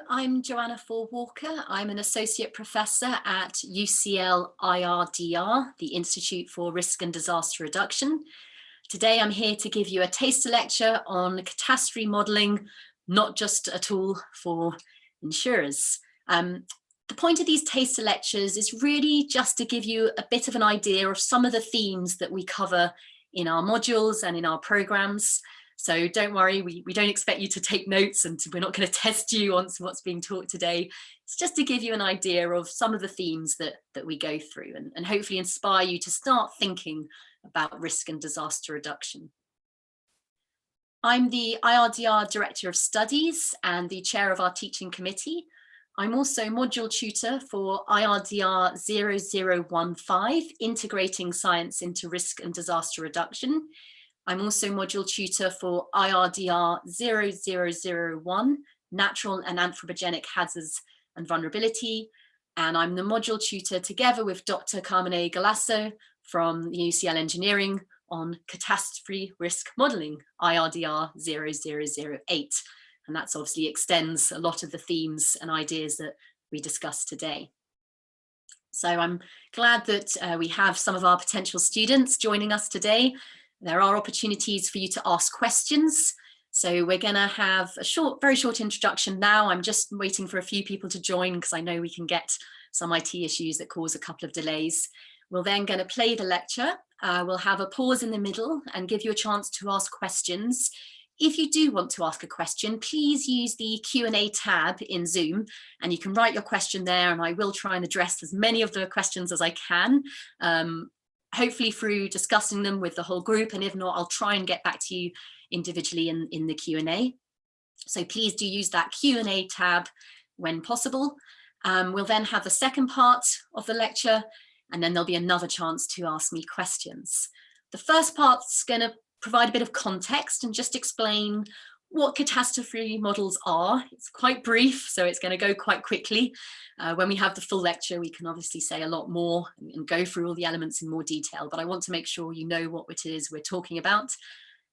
I'm Joanna Faure Walker. I'm an associate professor at UCL IRDR, the Institute for Risk and Disaster Reduction. Today I'm here to give you a taster lecture on catastrophe modelling, not just a tool for insurers. The point of these taster lectures is really just to give you a bit of an idea of some of the themes that we cover in our modules and in our programs. So don't worry, we don't expect you to take notes, and we're not going to test you on what's being taught today. It's just to give you an idea of some of the themes that we go through and hopefully inspire you to start thinking about risk and disaster reduction. I'm the IRDR Director of Studies and the chair of our teaching committee. I'm also module tutor for IRDR 0015, Integrating Science into Risk and Disaster Reduction. I'm also module tutor for IRDR 0001, Natural and Anthropogenic Hazards and Vulnerability. And I'm the module tutor together with Dr. Carmine Galasso from the UCL Engineering on Catastrophe Risk Modelling, IRDR 0008. And that obviously extends a lot of the themes and ideas that we discussed today. So I'm glad that we have some of our potential students joining us today. There are opportunities for you to ask questions. So we're going to have a very short introduction now. I'm just waiting for a few people to join because I know we can get some IT issues that cause a couple of delays. We're then going to play the lecture. We'll have a pause in the middle and give you a chance to ask questions. If you do want to ask a question, please use the Q&A tab in Zoom, and you can write your question there, and I will try and address as many of the questions as I can. Hopefully through discussing them with the whole group, and if not, I'll try and get back to you individually in the Q&A. So please do use that Q&A tab when possible. We'll then have the second part of the lecture, and then there'll be another chance to ask me questions. The first part's going to provide a bit of context and just explain what catastrophe models are. It's quite brief, so it's going to go quite quickly. When we have the full lecture, we can obviously say a lot more and go through all the elements in more detail, but I want to make sure you know what it is we're talking about.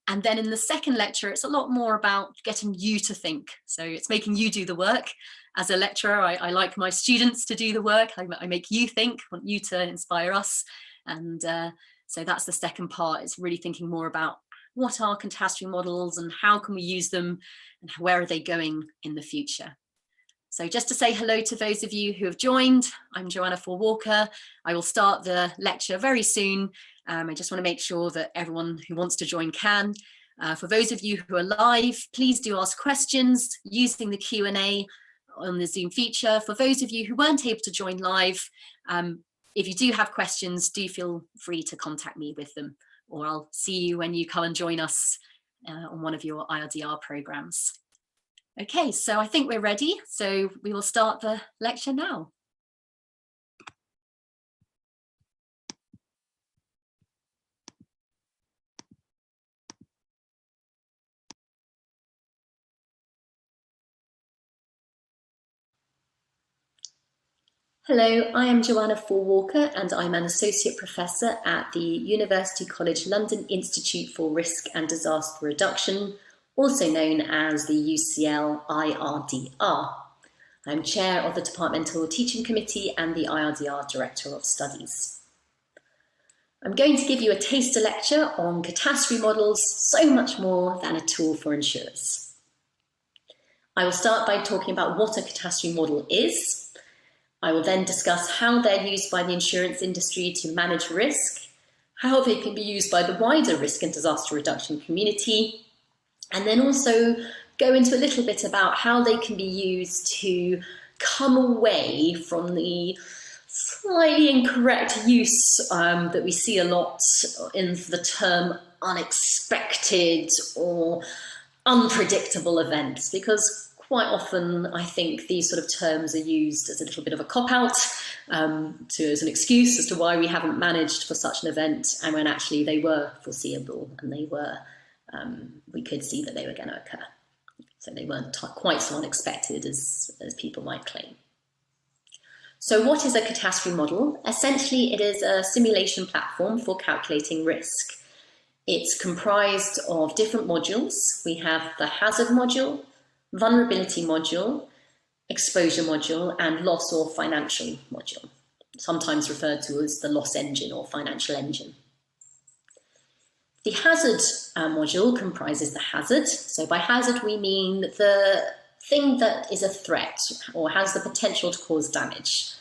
And then in the second lecture, it's a lot more about getting you to think. So it's making you do the work. As a lecturer, I like my students to do the work. I make you think, want you to inspire us. And so that's the second part, is really thinking more about what are catastrophe models and how can we use them and where are they going in the future. So just to say hello to those of you who have joined, I'm Joanna Faure Walker. I will start the lecture very soon. I just want to make sure that everyone who wants to join can. For those of you who are live, please do ask questions using the Q&A on the Zoom feature. For those of you who weren't able to join live, if you do have questions, do feel free to contact me with them, or I'll see you when you come and join us on one of your IRDR programs. Okay, so I think we're ready. So we will start the lecture now. Hello, I am Joanna Faure Walker, and I'm an Associate Professor at the University College London Institute for Risk and Disaster Reduction, also known as the UCL IRDR. I'm Chair of the Departmental Teaching Committee and the IRDR Director of Studies. I'm going to give you a taster lecture on catastrophe models, so much more than a tool for insurers. I will start by talking about what a catastrophe model is. I will then discuss how they're used by the insurance industry to manage risk, how they can be used by the wider risk and disaster reduction community, and then also go into a little bit about how they can be used to come away from the slightly incorrect use that we see a lot in the term unexpected or unpredictable events, because quite often, I think these sort of terms are used as a little bit of a cop-out, as an excuse as to why we haven't managed for such an event, and when actually they were foreseeable and they were, we could see that they were going to occur. So they weren't quite so unexpected as people might claim. So what is a catastrophe model? Essentially, it is a simulation platform for calculating risk. It's comprised of different modules. We have the hazard module, vulnerability module, exposure module, and loss or financial module, sometimes referred to as the loss engine or financial engine. The hazard module comprises the hazard. So by hazard, we mean the thing that is a threat or has the potential to cause damage.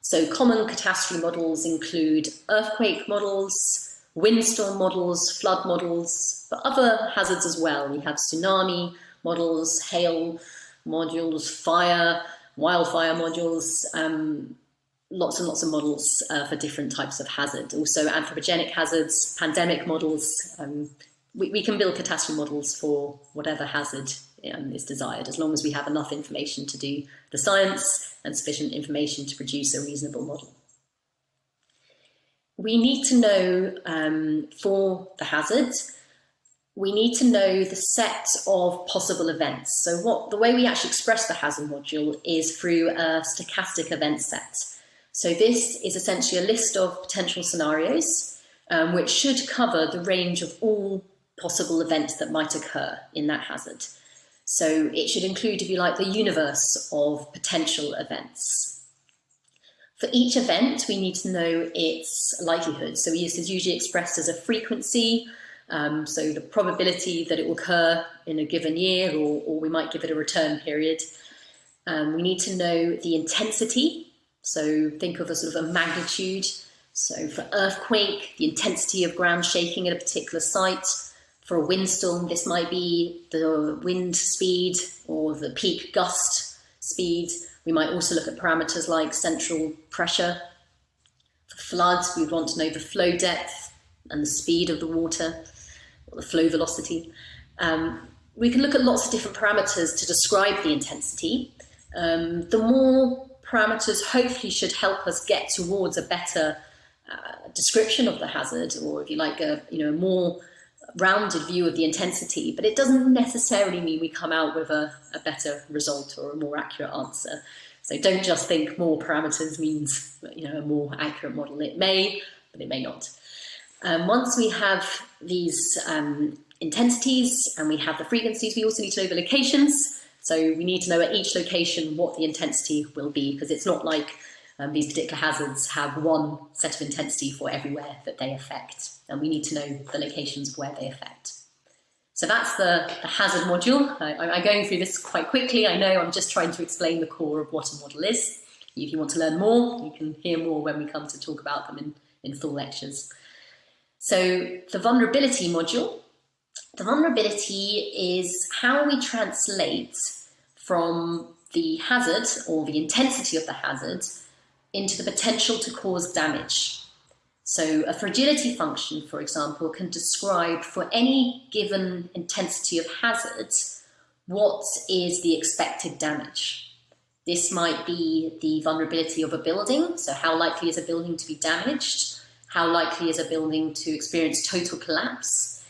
So common catastrophe models include earthquake models, windstorm models, flood models, but other hazards as well. We have tsunami models, hail modules, fire, wildfire modules, lots and lots of models for different types of hazard. Also anthropogenic hazards, pandemic models. We can build catastrophe models for whatever hazard is desired, as long as we have enough information to do the science and sufficient information to produce a reasonable model. We need to know, for the hazard, we need to know the set of possible events. So the way we actually express the hazard module is through a stochastic event set. So this is essentially a list of potential scenarios, which should cover the range of all possible events that might occur in that hazard. So it should include, if you like, the universe of potential events. For each event, we need to know its likelihood. So this is usually expressed as a frequency, so the probability that it will occur in a given year, or we might give it a return period. We need to know the intensity. So think of a sort of a magnitude. So for earthquake, the intensity of ground shaking at a particular site. For a windstorm, this might be the wind speed or the peak gust speed. We might also look at parameters like central pressure. For floods, we want to know the flow depth and the speed of the water, or the flow velocity. We can look at lots of different parameters to describe the intensity. The more parameters hopefully should help us get towards a better description of the hazard, or if you like, a more rounded view of the intensity, but it doesn't necessarily mean we come out with a better result or a more accurate answer. So don't just think more parameters means a more accurate model. It may, but it may not. Once we have these intensities and we have the frequencies, we also need to know the locations. So we need to know at each location what the intensity will be, because it's not like these particular hazards have one set of intensity for everywhere that they affect. And we need to know the locations of where they affect. So that's the hazard module. I'm going through this quite quickly. I know I'm just trying to explain the core of what a model is. If you want to learn more, you can hear more when we come to talk about them in full lectures. So the vulnerability module. The vulnerability is how we translate from the hazard or the intensity of the hazard into the potential to cause damage. So a fragility function, for example, can describe for any given intensity of hazard what is the expected damage. This might be the vulnerability of a building, so how likely is a building to be damaged? How likely is a building to experience total collapse?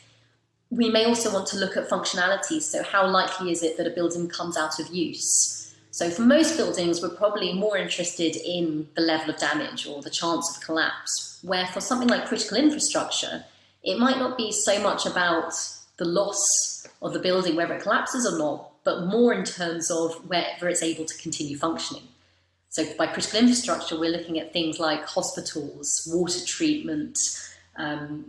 We may also want to look at functionalities, so how likely is it that a building comes out of use? So for most buildings, we're probably more interested in the level of damage or the chance of collapse, where for something like critical infrastructure, it might not be so much about the loss of the building, whether it collapses or not, but more in terms of whether it's able to continue functioning. So by critical infrastructure, we're looking at things like hospitals, water treatment.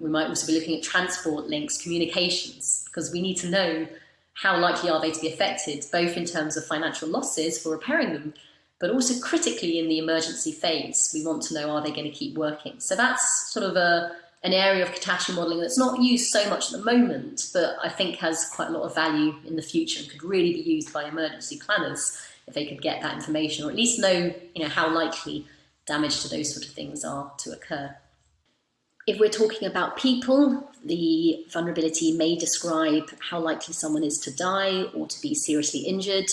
We might also be looking at transport links, communications, because we need to know how likely are they to be affected, both in terms of financial losses for repairing them, but also critically in the emergency phase. We want to know, are they going to keep working? So that's sort of an area of catastrophe modelling that's not used so much at the moment, but I think has quite a lot of value in the future and could really be used by emergency planners if they could get that information, or at least know, how likely damage to those sort of things are to occur. If we're talking about people, the vulnerability may describe how likely someone is to die or to be seriously injured.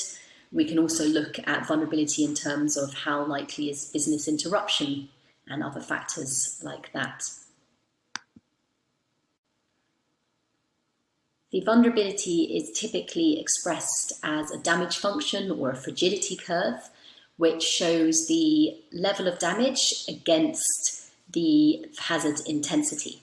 We can also look at vulnerability in terms of how likely is business interruption and other factors like that. The vulnerability is typically expressed as a damage function or a fragility curve, which shows the level of damage against the hazard intensity.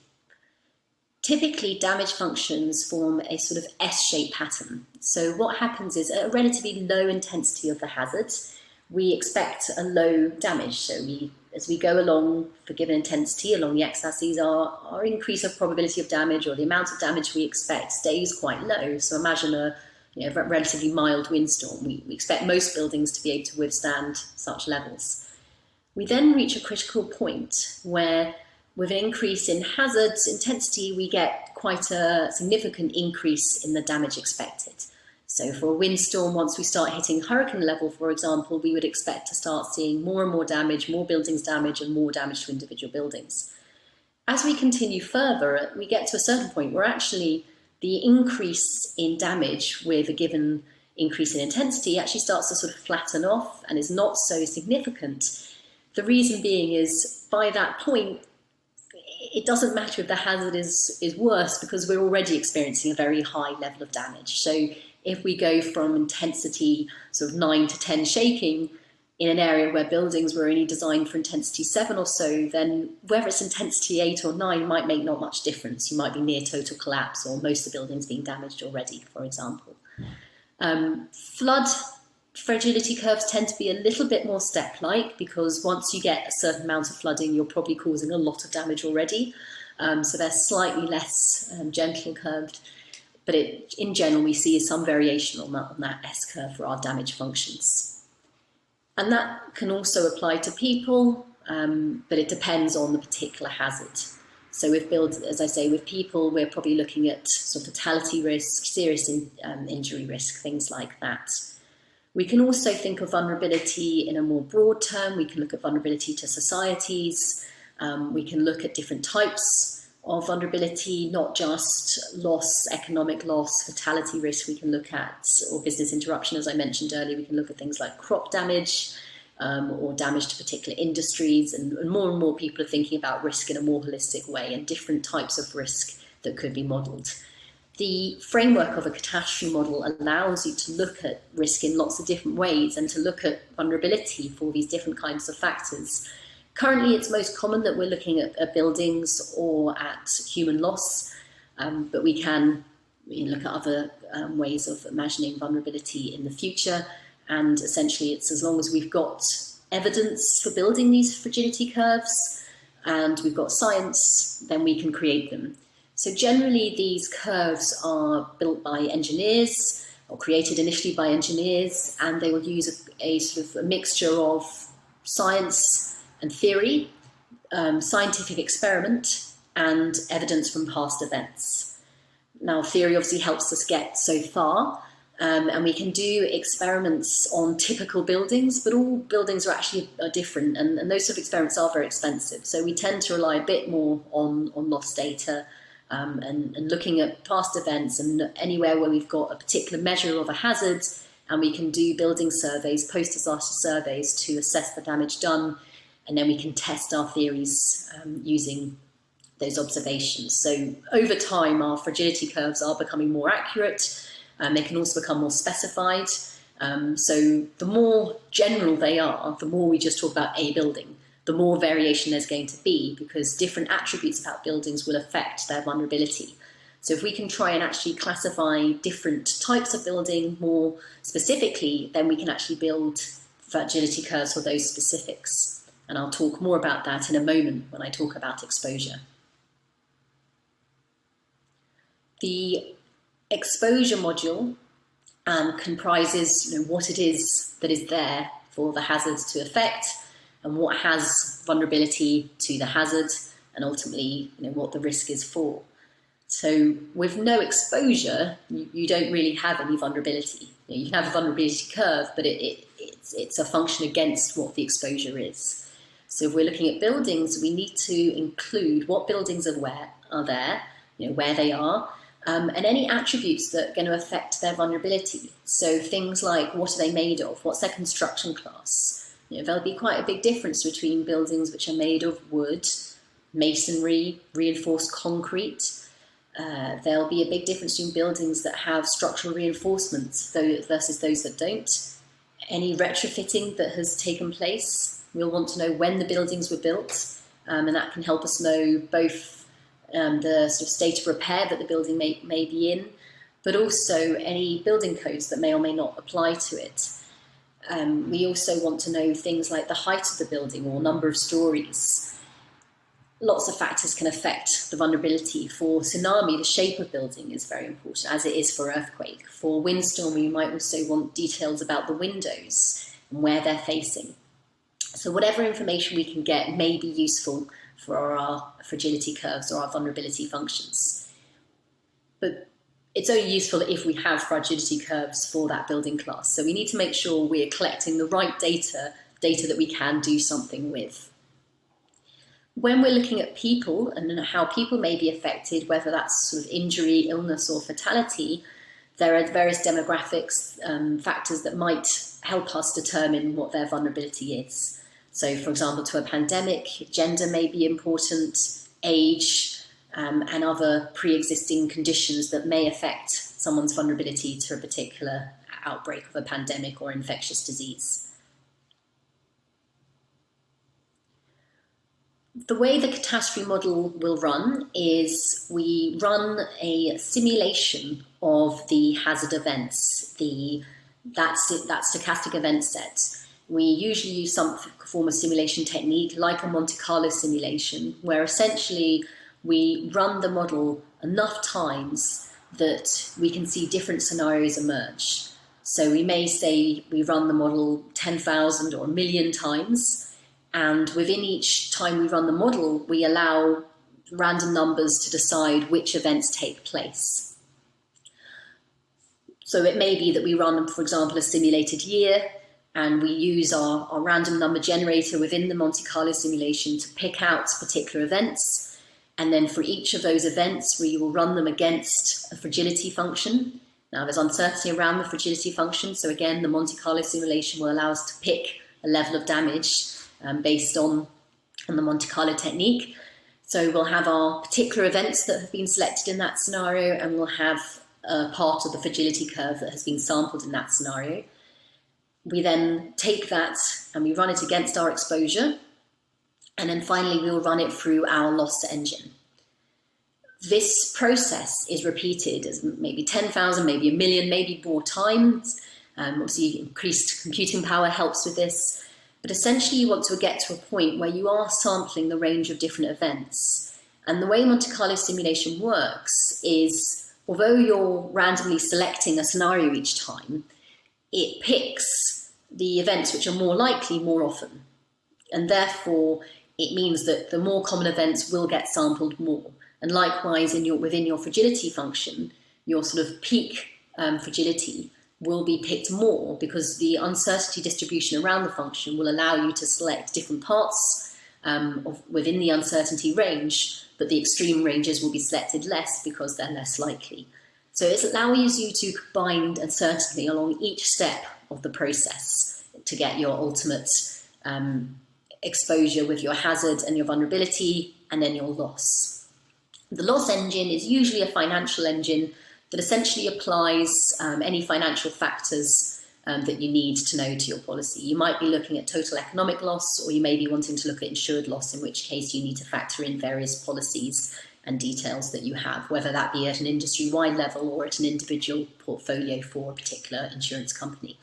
Typically, damage functions form a sort of S-shaped pattern. So what happens is at a relatively low intensity of the hazard, we expect a low damage. So as we go along for given intensity along the x-axis, our increase of probability of damage or the amount of damage we expect stays quite low. So imagine a relatively mild windstorm. We expect most buildings to be able to withstand such levels. We then reach a critical point where with an increase in hazards intensity, we get quite a significant increase in the damage expected. So for a windstorm, once we start hitting hurricane level, for example, we would expect to start seeing more and more damage, more buildings damaged, and more damage to individual buildings. As we continue further, we get to a certain point where actually the increase in damage with a given increase in intensity actually starts to sort of flatten off and is not so significant. The reason being is by that point, it doesn't matter if the hazard is worse because we're already experiencing a very high level of damage. So if we go from intensity sort of 9 to 10 shaking in an area where buildings were only designed for intensity 7 or so, then whether it's intensity 8 or 9 might make not much difference. You might be near total collapse or most of the buildings being damaged already, for example. Flood fragility curves tend to be a little bit more step-like because once you get a certain amount of flooding, you're probably causing a lot of damage already. So they're slightly less gentle curved, but in general, we see some variation on that S-curve for our damage functions. And that can also apply to people, but it depends on the particular hazard. So as I say, with people, we're probably looking at sort of fatality risk, serious injury risk, things like that. We can also think of vulnerability in a more broad term. We can look at vulnerability to societies. We can look at different types of vulnerability, not just loss, economic loss, fatality risk. We can look at, or business interruption, as I mentioned earlier. We can look at things like crop damage or damage to particular industries. And more people are thinking about risk in a more holistic way and different types of risk that could be modelled. The framework of a catastrophe model allows you to look at risk in lots of different ways and to look at vulnerability for these different kinds of factors. Currently, it's most common that we're looking at buildings or at human loss, but we can look at other ways of imagining vulnerability in the future. And essentially, it's as long as we've got evidence for building these fragility curves and we've got science, then we can create them. So generally, these curves are built by engineers or created initially by engineers, and they will use a sort of a mixture of science and theory, scientific experiment, and evidence from past events. Now, theory obviously helps us get so far, and we can do experiments on typical buildings, but all buildings are different, and those sort of experiments are very expensive. So we tend to rely a bit more on loss data. And looking at past events and anywhere where we've got a particular measure of a hazard, and we can do building surveys, post-disaster surveys to assess the damage done, and then we can test our theories using those observations. So over time, our fragility curves are becoming more accurate, and they can also become more specified. So the more general they are, the more we just talk about a building, the more variation there's going to be because different attributes about buildings will affect their vulnerability. So if we can try and actually classify different types of building more specifically, then we can actually build fragility curves for those specifics. And I'll talk more about that in a moment when I talk about exposure. The exposure module comprises what it is that is there for the hazards to affect, and what has vulnerability to the hazard, and ultimately what the risk is for. So with no exposure, you don't really have any vulnerability. You can have a vulnerability curve, but it's a function against what the exposure is. So if we're looking at buildings, we need to include what buildings are there, where they are, and any attributes that are going to affect their vulnerability. So things like what are they made of, what's their construction class. There'll be quite a big difference between buildings which are made of wood, masonry, reinforced concrete. There'll be a big difference between buildings that have structural reinforcements versus those that don't. Any retrofitting that has taken place, we'll want to know when the buildings were built, and that can help us know both the sort of state of repair that the building may be in, but also any building codes that may or may not apply to it. We also want to know things like the height of the building or number of stories. Lots of factors can affect the vulnerability. For tsunami, the shape of building is very important, as it is for earthquake. For windstorm, we might also want details about the windows and where they're facing. So whatever information we can get may be useful for our fragility curves or our vulnerability functions. But it's only useful if we have fragility curves for that building class. So we need to make sure we're collecting the right data that we can do something with. When we're looking at people and how people may be affected, whether that's sort of injury, illness, or fatality, there are various demographics, factors that might help us determine what their vulnerability is. So, for example, to a pandemic, gender may be important, age, and other pre-existing conditions that may affect someone's vulnerability to a particular outbreak of a pandemic or infectious disease. The way the catastrophe model will run is we run a simulation of the hazard events, that stochastic event set. We usually use some form of simulation technique like a Monte Carlo simulation, where essentially we run the model enough times that we can see different scenarios emerge. So we may say we run the model 10,000 or 1,000,000 times, and within each time we run the model, we allow random numbers to decide which events take place. So it may be that we run, for example, a simulated year, and we use our random number generator within the Monte Carlo simulation to pick out particular events. And then for each of those events, we will run them against a fragility function. Now there's uncertainty around the fragility function. So again, the Monte Carlo simulation will allow us to pick a level of damage based on the Monte Carlo technique. So we'll have our particular events that have been selected in that scenario, and we'll have a part of the fragility curve that has been sampled in that scenario. We then take that and we run it against our exposure, and then finally we'll run it through our loss engine. This process is repeated as maybe 10,000, maybe 1,000,000, maybe more times. Obviously increased computing power helps with this. But essentially you want to get to a point where you are sampling the range of different events. And the way Monte Carlo simulation works is, although you're randomly selecting a scenario each time, it picks the events which are more likely more often. And therefore, it means that the more common events will get sampled more. And likewise, within your fragility function, your sort of peak fragility will be picked more, because the uncertainty distribution around the function will allow you to select different parts within the uncertainty range, but the extreme ranges will be selected less because they're less likely. So it allows you to combine uncertainty along each step of the process to get your ultimate exposure with your hazard and your vulnerability, and then your loss. The loss engine is usually a financial engine that essentially applies any financial factors that you need to know to your policy. You might be looking at total economic loss, or you may be wanting to look at insured loss, in which case you need to factor in various policies and details that you have, whether that be at an industry-wide level or at an individual portfolio for a particular insurance company.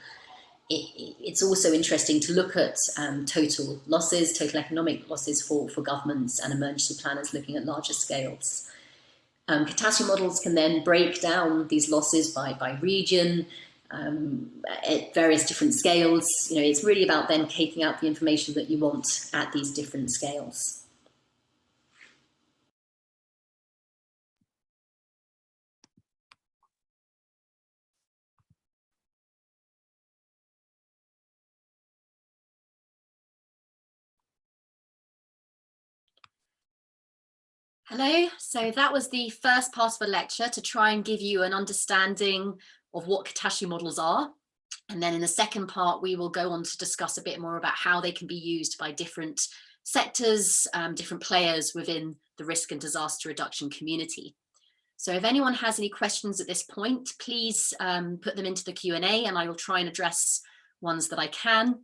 It's also interesting to look at total losses, total economic losses for governments and emergency planners looking at larger scales. Catastrophe models can then break down these losses by region, at various different scales. It's really about then taking out the information that you want at these different scales. Hello, so that was the first part of the lecture to try and give you an understanding of what catastrophe models are. And then in the second part, we will go on to discuss a bit more about how they can be used by different sectors, different players within the risk and disaster reduction community. So if anyone has any questions at this point, please put them into the Q&A, and I will try and address ones that I can.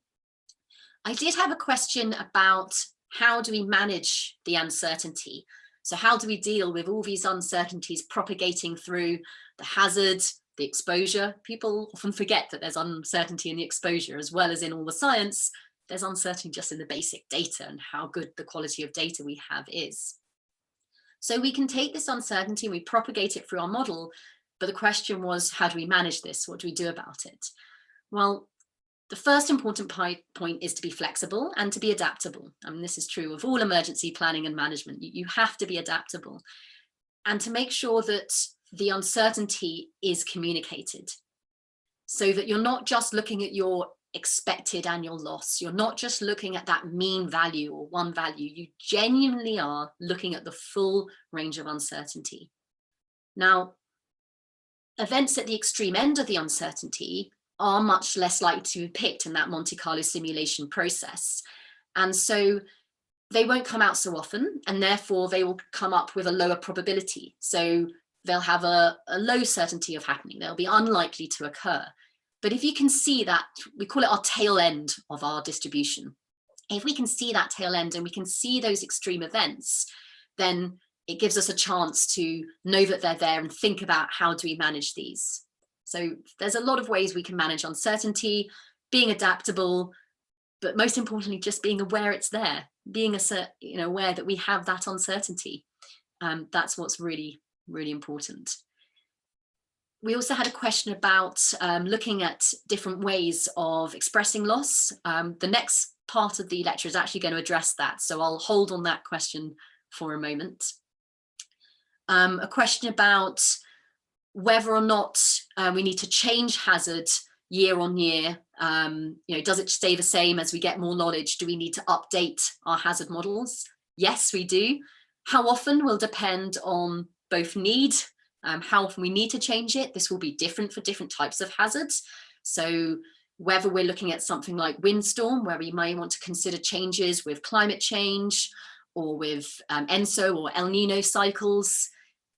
I did have a question about how do we manage the uncertainty? So how do we deal with all these uncertainties propagating through the hazard, the exposure? People often forget that there's uncertainty in the exposure as well as in all the science. There's uncertainty just in the basic data and how good the quality of data we have is. So we can take this uncertainty and we propagate it through our model, but the question was, how do we manage this? What do we do about it? Well, the first important point is to be flexible and to be adaptable. I mean, this is true of all emergency planning and management. You have to be adaptable and to make sure that the uncertainty is communicated so that you're not just looking at your expected annual loss. You're not just looking at that mean value or one value. You genuinely are looking at the full range of uncertainty. Now, events at the extreme end of the uncertainty are much less likely to be picked in that Monte Carlo simulation process. And so they won't come out so often, and therefore they will come up with a lower probability. So they'll have a low certainty of happening. They'll be unlikely to occur. But if you can see that, we call it our tail end of our distribution. If we can see that tail end and we can see those extreme events, then it gives us a chance to know that they're there and think about how do we manage these. So there's a lot of ways we can manage uncertainty, being adaptable, but most importantly, just being aware it's there, being aware that we have that uncertainty. That's what's really, really important. We also had a question about looking at different ways of expressing loss. The next part of the lecture is actually going to address that, so I'll hold on that question for a moment. A question about whether or not we need to change hazard year on year. Does it stay the same as we get more knowledge? Do we need to update our hazard models? Yes, we do. How often will depend on both need, how often we need to change it. This will be different for different types of hazards. So whether we're looking at something like windstorm, where we may want to consider changes with climate change or with ENSO or El Nino cycles,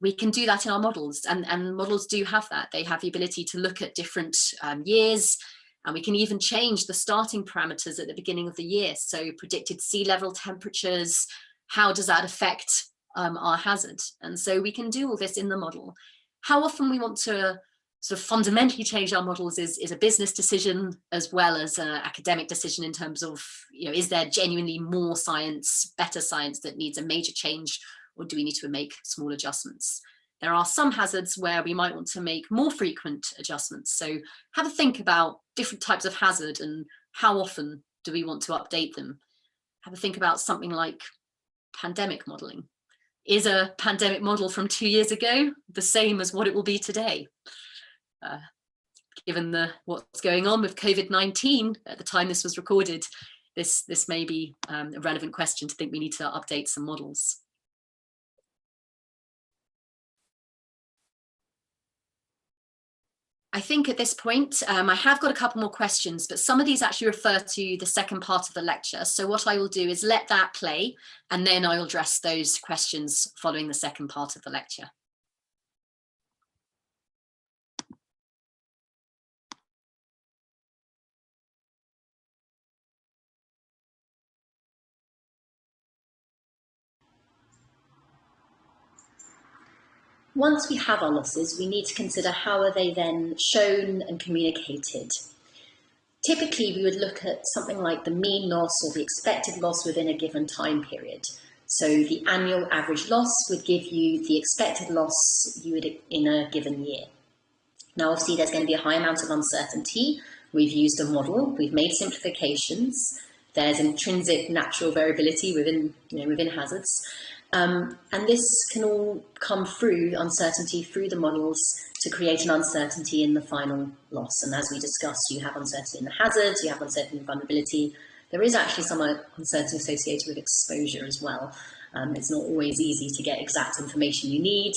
we can do that in our models, and models do have that. They have the ability to look at different years, and we can even change the starting parameters at the beginning of the year. So predicted sea level temperatures, how does that affect our hazard? And so we can do all this in the model. How often we want to sort of fundamentally change our models is a business decision as well as an academic decision in terms of, is there genuinely more science, better science that needs a major change, or do we need to make small adjustments? There are some hazards where we might want to make more frequent adjustments. So have a think about different types of hazard and how often do we want to update them. Have a think about something like pandemic modeling. Is a pandemic model from 2 years ago the same as what it will be today? Given what's going on with COVID-19 at the time this was recorded, this may be a relevant question to think we need to update some models. I think at this point, I have got a couple more questions, but some of these actually refer to the second part of the lecture. So what I will do is let that play, and then I will address those questions following the second part of the lecture. Once we have our losses, we need to consider how are they then shown and communicated. Typically, we would look at something like the mean loss or the expected loss within a given time period. So the annual average loss would give you the expected loss you would in a given year. Now, obviously, there's going to be a high amount of uncertainty. We've used a model, we've made simplifications. There's intrinsic natural variability within hazards. And this can all come through uncertainty through the models to create an uncertainty in the final loss. And as we discussed, you have uncertainty in the hazards, you have uncertainty in vulnerability. There is actually some uncertainty associated with exposure as well. It's not always easy to get exact information you need.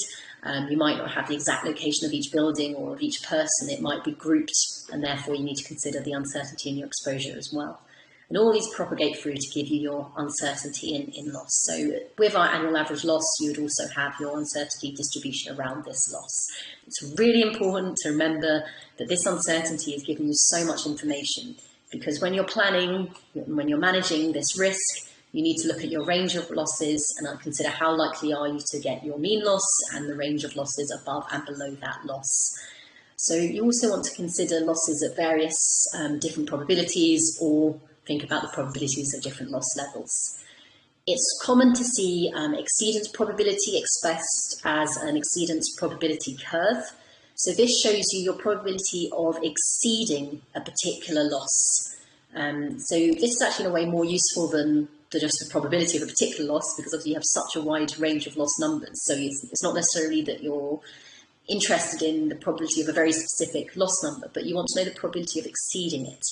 You might not have the exact location of each building or of each person. It might be grouped, and therefore you need to consider the uncertainty in your exposure as well. And all these propagate through to give you your uncertainty in loss. So with our annual average loss, you would also have your uncertainty distribution around this loss. It's really important to remember that this uncertainty is giving you so much information, because when you're planning, when you're managing this risk, You need to look at your range of losses and consider how likely are you to get your mean loss and the range of losses above and below that loss. So you also want to consider losses at various different probabilities, or think about the probabilities of different loss levels. It's common to see exceedance probability expressed as an exceedance probability curve. So this shows you your probability of exceeding a particular loss. So this is actually in a way more useful than just the probability of a particular loss, because obviously you have such a wide range of loss numbers. So it's not necessarily that you're interested in the probability of a very specific loss number, but you want to know the probability of exceeding it.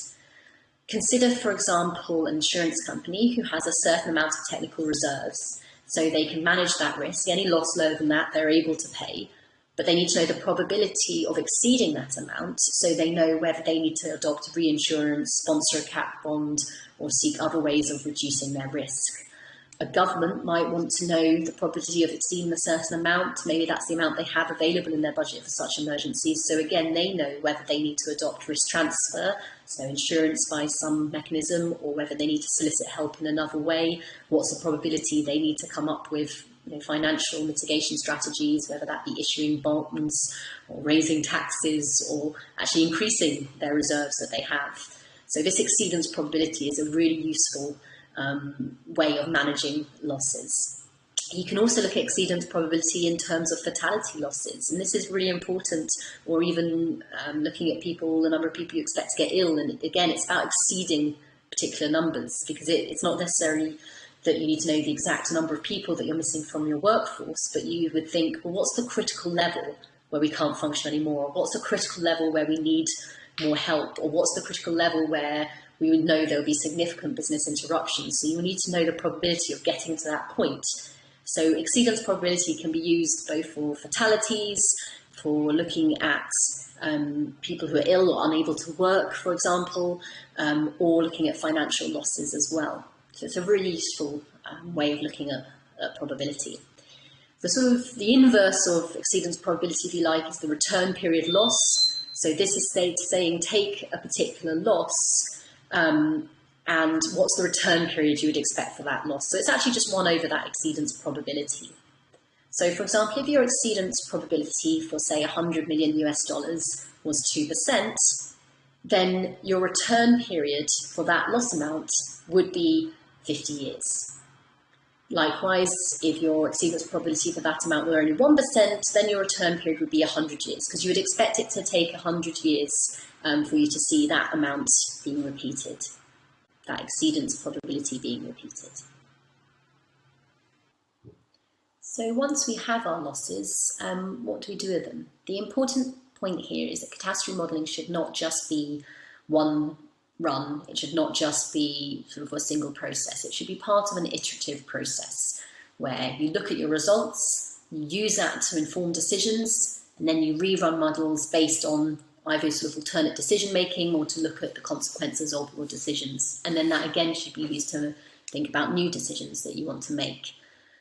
Consider, for example, an insurance company who has a certain amount of technical reserves, so they can manage that risk. Any loss lower than that, they're able to pay, but they need to know the probability of exceeding that amount, so they know whether they need to adopt reinsurance, sponsor a cat bond, or seek other ways of reducing their risk. A government might want to know the probability of exceeding a certain amount. Maybe that's the amount they have available in their budget for such emergencies. So again, they know whether they need to adopt risk transfer, so insurance by some mechanism, or whether they need to solicit help in another way. What's the probability they need to come up with financial mitigation strategies, whether that be issuing bonds or raising taxes or actually increasing their reserves that they have. So this exceedance probability is a really useful way of managing losses. You can also look at exceedance probability in terms of fatality losses, and this is really important, or even looking at people, the number of people you expect to get ill. And again, it's about exceeding particular numbers, because it's not necessarily that you need to know the exact number of people that you're missing from your workforce, but you would think, well, what's the critical level where we can't function anymore? What's the critical level where we need more help? Or what's the critical level where we would know there will be significant business interruptions? So you need to know the probability of getting to that point. So exceedance probability can be used both for fatalities, for looking at people who are ill or unable to work, for example, or looking at financial losses as well. So it's a really useful way of looking at probability. The inverse of exceedance probability, if you like, is the return period loss. So this is saying take a particular loss, and what's the return period you would expect for that loss. So it's actually just 1 over that exceedance probability. So for example, if your exceedance probability for say $100 million was 2%, then your return period for that loss amount would be 50 years. Likewise, if your exceedance probability for that amount were only 1%, then your return period would be 100 years, because you would expect it to take 100 years for you to see that amount being repeated, that exceedance probability being repeated. So once we have our losses, what do we do with them? The important point here is that catastrophe modelling should not just be one run. It should not just be sort of a single process. It should be part of an iterative process where you look at your results, you use that to inform decisions, and then you rerun models based on either sort of alternate decision making or to look at the consequences of your decisions. And then that again should be used to think about new decisions that you want to make.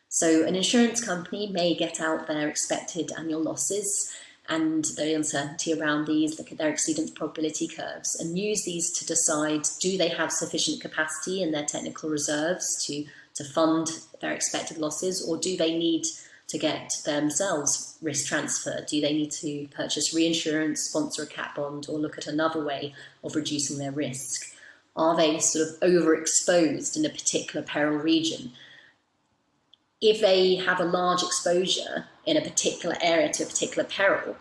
So an insurance company may get out their expected annual losses and the uncertainty around these, look at their exceedance probability curves and use these to decide, do they have sufficient capacity in their technical reserves to fund their expected losses, or do they need to get themselves risk transfer? Do they need to purchase reinsurance, sponsor a cat bond, or look at another way of reducing their risk? Are they sort of overexposed in a particular peril region? If they have a large exposure in a particular area to a particular peril,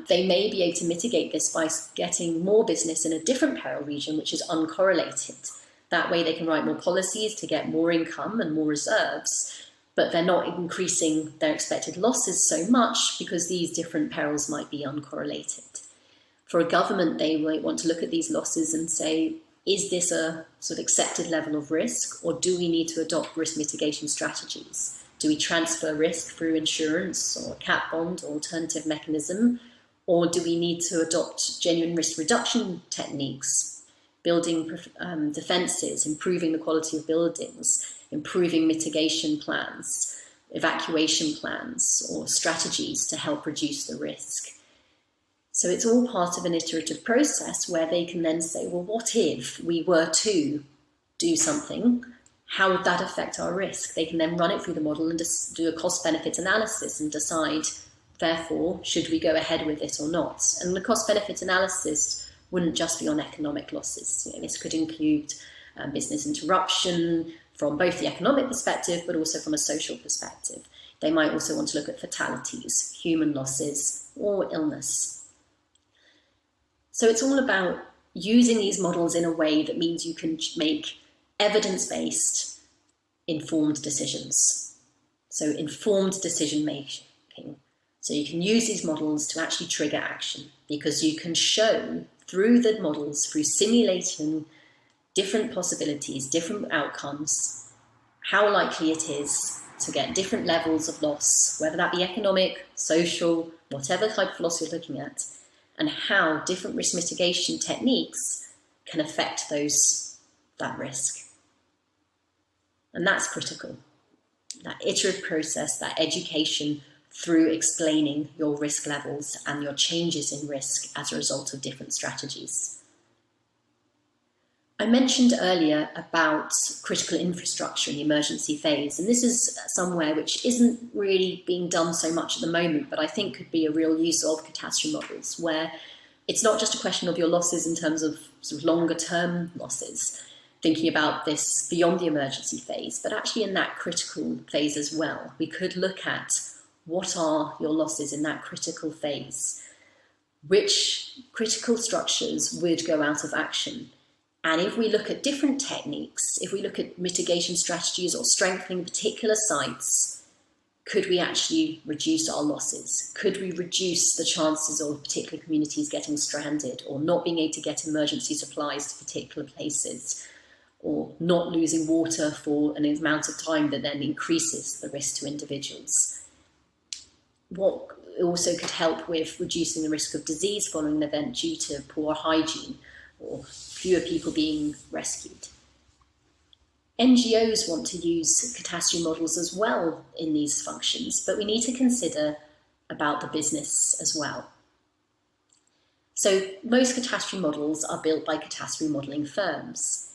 they may be able to mitigate this by getting more business in a different peril region, which is uncorrelated. That way they can write more policies to get more income and more reserves, but they're not increasing their expected losses so much because these different perils might be uncorrelated. For a government, they might want to look at these losses and say, is this a sort of accepted level of risk, or do we need to adopt risk mitigation strategies? Do we transfer risk through insurance or a cat bond or alternative mechanism, or do we need to adopt genuine risk reduction techniques, building defences, improving the quality of buildings, improving mitigation plans, evacuation plans, or strategies to help reduce the risk? So it's all part of an iterative process where they can then say, well, what if we were to do something? how would that affect our risk? They can then run it through the model and just do a cost-benefit analysis and decide, therefore, should we go ahead with it or not? And the cost-benefit analysis wouldn't just be on economic losses. This could include business interruption from both the economic perspective, but also from a social perspective. They might also want to look at fatalities, human losses, or illness. So it's all about using these models in a way that means you can make evidence-based, informed decisions. So informed decision making. So you can use these models to actually trigger action, because you can show through the models, through simulating different possibilities, different outcomes, how likely it is to get different levels of loss, whether that be economic, social, whatever type of loss you're looking at, and how different risk mitigation techniques can affect that risk. And that's critical. That iterative process, that education through explaining your risk levels and your changes in risk as a result of different strategies. I mentioned earlier about critical infrastructure in the emergency phase, and this is somewhere which isn't really being done so much at the moment, but I think could be a real use of catastrophe models, where it's not just a question of your losses in terms of sort of longer term losses, thinking about this beyond the emergency phase, but actually in that critical phase as well. We could look at what are your losses in that critical phase, which critical structures would go out of action. And if we look at different techniques, if we look at mitigation strategies or strengthening particular sites, could we actually reduce our losses? Could we reduce the chances of particular communities getting stranded or not being able to get emergency supplies to particular places, or not losing water for an amount of time that then increases the risk to individuals? What also could help with reducing the risk of disease following an event due to poor hygiene or fewer people being rescued. NGOs want to use catastrophe models as well in these functions, but we need to consider about the business as well. So most catastrophe models are built by catastrophe modelling firms.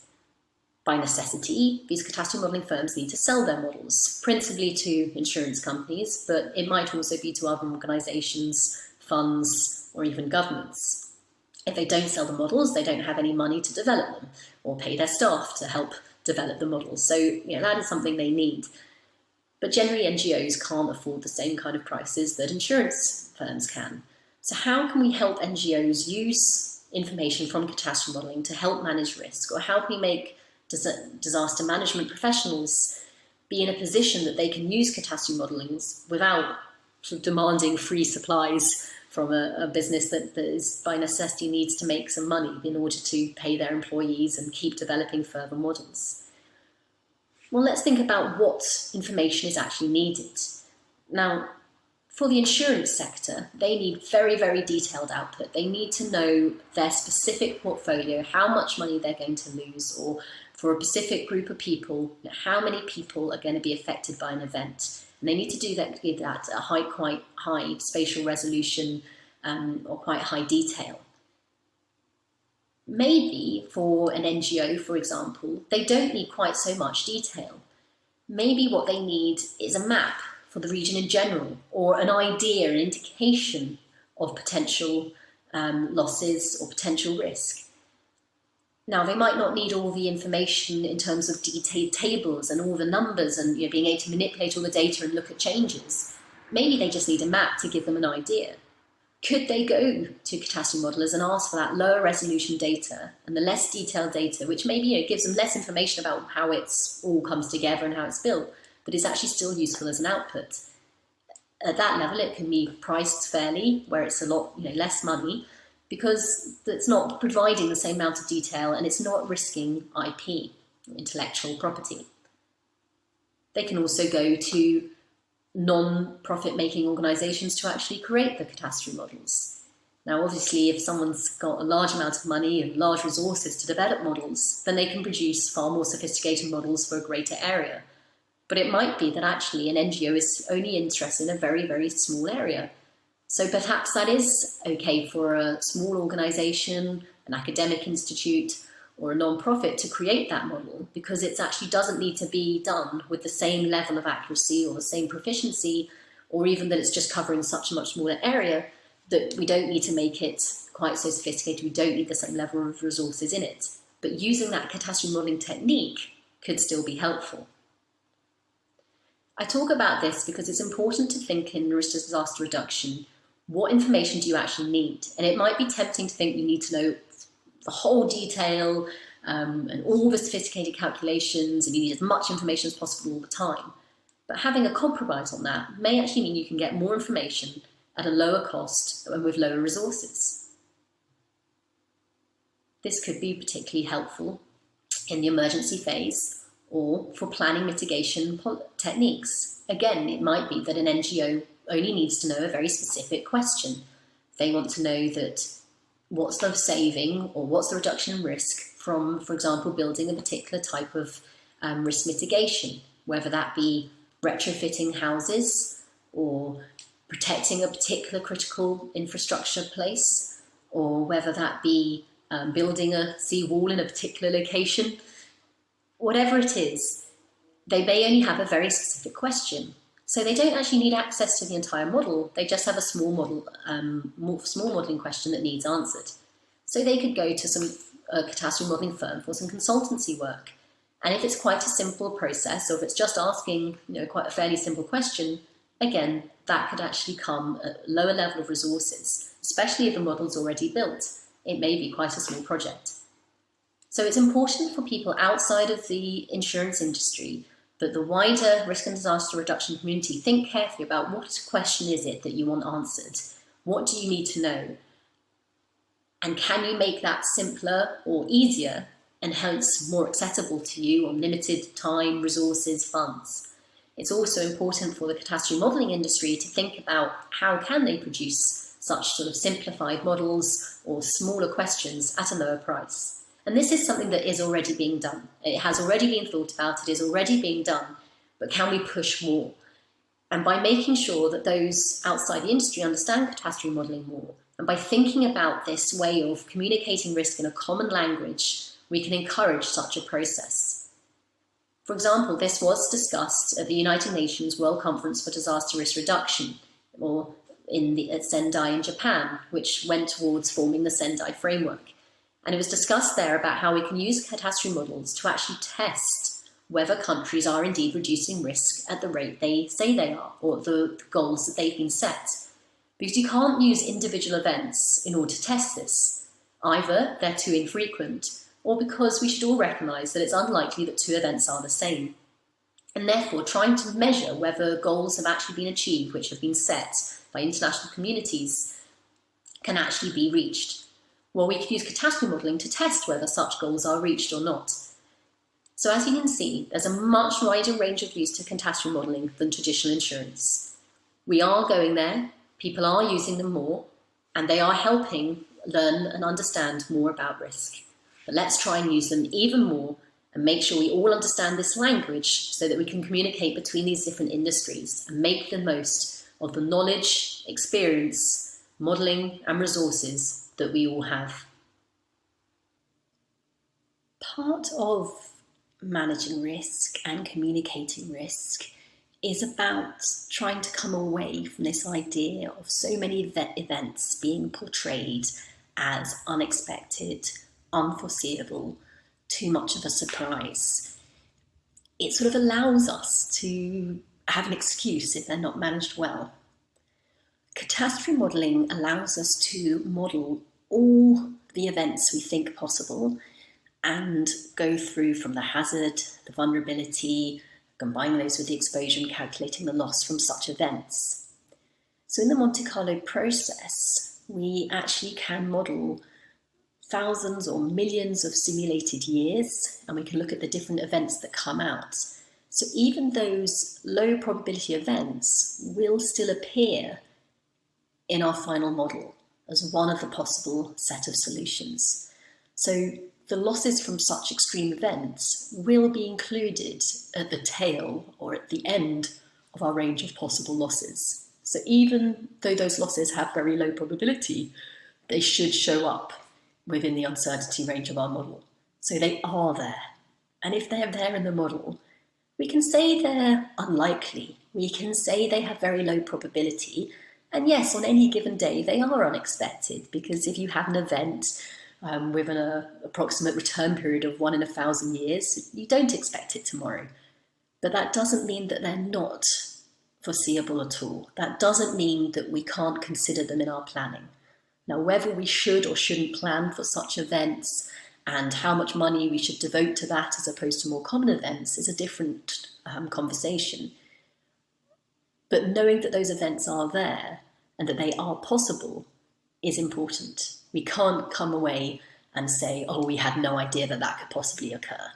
By necessity, these catastrophe modelling firms need to sell their models, principally to insurance companies, but it might also be to other organisations, funds, or even governments. If they don't sell the models, they don't have any money to develop them or pay their staff to help develop the models. So that is something they need. But generally NGOs can't afford the same kind of prices that insurance firms can. So how can we help NGOs use information from catastrophe modelling to help manage risk? Or how can we make disaster management professionals be in a position that they can use catastrophe modelling without sort of demanding free supplies from a business that is by necessity needs to make some money in order to pay their employees and keep developing further models? Well, let's think about what information is actually needed. Now, for the insurance sector, they need very, very detailed output. They need to know their specific portfolio, how much money they're going to lose, or for a specific group of people, how many people are going to be affected by an event. And they need to do that, give that a quite high spatial resolution or quite high detail. Maybe for an NGO, for example, they don't need quite so much detail. Maybe what they need is a map for the region in general, or an idea, an indication of potential losses or potential risk. Now, they might not need all the information in terms of detailed tables and all the numbers and being able to manipulate all the data and look at changes. Maybe they just need a map to give them an idea. Could they go to catastrophe modelers and ask for that lower resolution data and the less detailed data, which maybe gives them less information about how it's all comes together and how it's built, but is actually still useful as an output? At that level, it can be priced fairly, where it's a lot less money, because it's not providing the same amount of detail and it's not risking IP, intellectual property. They can also go to non-profit making organisations to actually create the catastrophe models. Now, obviously, if someone's got a large amount of money and large resources to develop models, then they can produce far more sophisticated models for a greater area. But it might be that actually an NGO is only interested in a very, very small area. So perhaps that is okay for a small organisation, an academic institute, or a non-profit to create that model, because it actually doesn't need to be done with the same level of accuracy or the same proficiency, or even that it's just covering such a much smaller area that we don't need to make it quite so sophisticated. We don't need the same level of resources in it. But using that catastrophe modelling technique could still be helpful. I talk about this because it's important to think in risk disaster reduction, what information do you actually need? And it might be tempting to think you need to know the whole detail and all the sophisticated calculations, and you need as much information as possible all the time. But having a compromise on that may actually mean you can get more information at a lower cost and with lower resources. This could be particularly helpful in the emergency phase or for planning mitigation techniques. Again, it might be that an NGO only needs to know a very specific question. They want to know that what's the saving or what's the reduction in risk from, for example, building a particular type of risk mitigation, whether that be retrofitting houses or protecting a particular critical infrastructure place, or whether that be building a seawall in a particular location. Whatever it is, they may only have a very specific question. So they don't actually need access to the entire model. They just have a small model, small modelling question that needs answered. So they could go to some catastrophe modelling firm for some consultancy work. And if it's quite a simple process, or if it's just asking, quite a fairly simple question, again, that could actually come at a lower level of resources, especially if the model's already built. It may be quite a small project. So it's important for people outside of the insurance industry that the wider risk and disaster reduction community think carefully about what question is it that you want answered? What do you need to know? And can you make that simpler or easier and hence more accessible to you on limited time, resources, funds? It's also important for the catastrophe modelling industry to think about how can they produce such sort of simplified models or smaller questions at a lower price. And this is something that is already being done. It has already been thought about, it is already being done, but can we push more? And by making sure that those outside the industry understand catastrophe modelling more, and by thinking about this way of communicating risk in a common language, we can encourage such a process. For example, this was discussed at the United Nations World Conference for Disaster Risk Reduction, or at Sendai in Japan, which went towards forming the Sendai framework. And it was discussed there about how we can use catastrophe models to actually test whether countries are indeed reducing risk at the rate they say they are, or the goals that they've been set. Because you can't use individual events in order to test this. Either they're too infrequent, or because we should all recognise that it's unlikely that two events are the same. And therefore, trying to measure whether goals have actually been achieved, which have been set by international communities, can actually be reached. Well, we could use catastrophe modelling to test whether such goals are reached or not. So as you can see, there's a much wider range of use to catastrophe modelling than traditional insurance. We are going there, people are using them more, and they are helping learn and understand more about risk. But let's try and use them even more and make sure we all understand this language so that we can communicate between these different industries and make the most of the knowledge, experience, modelling and resources that we all have. Part of managing risk and communicating risk is about trying to come away from this idea of so many events being portrayed as unexpected, unforeseeable, too much of a surprise. It sort of allows us to have an excuse if they're not managed well. Catastrophe modelling allows us to model all the events we think possible and go through from the hazard, the vulnerability, combining those with the exposure and calculating the loss from such events. So in the Monte Carlo process, we actually can model thousands or millions of simulated years, and we can look at the different events that come out. So even those low probability events will still appear in our final model as one of the possible set of solutions. So the losses from such extreme events will be included at the tail or at the end of our range of possible losses. So even though those losses have very low probability, they should show up within the uncertainty range of our model. So they are there. And if they're there in the model, we can say they're unlikely. We can say they have very low probability. And yes, on any given day, they are unexpected, because if you have an event with an approximate return period of 1 in 1,000 years, you don't expect it tomorrow. But that doesn't mean that they're not foreseeable at all. That doesn't mean that we can't consider them in our planning. Now, whether we should or shouldn't plan for such events and how much money we should devote to that as opposed to more common events is a different conversation. But knowing that those events are there and that they are possible is important. We can't come away and say, oh, we had no idea that that could possibly occur.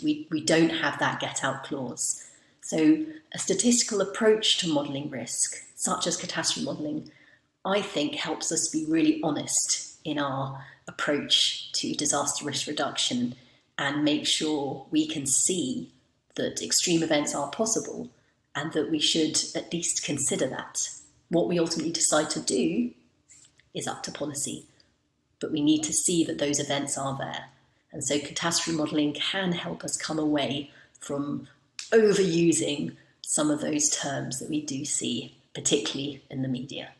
We don't have that get-out clause. So a statistical approach to modelling risk, such as catastrophe modelling, I think helps us be really honest in our approach to disaster risk reduction and make sure we can see that extreme events are possible and that we should at least consider that. What we ultimately decide to do is up to policy, but we need to see that those events are there. And so catastrophe modelling can help us come away from overusing some of those terms that we do see, particularly in the media.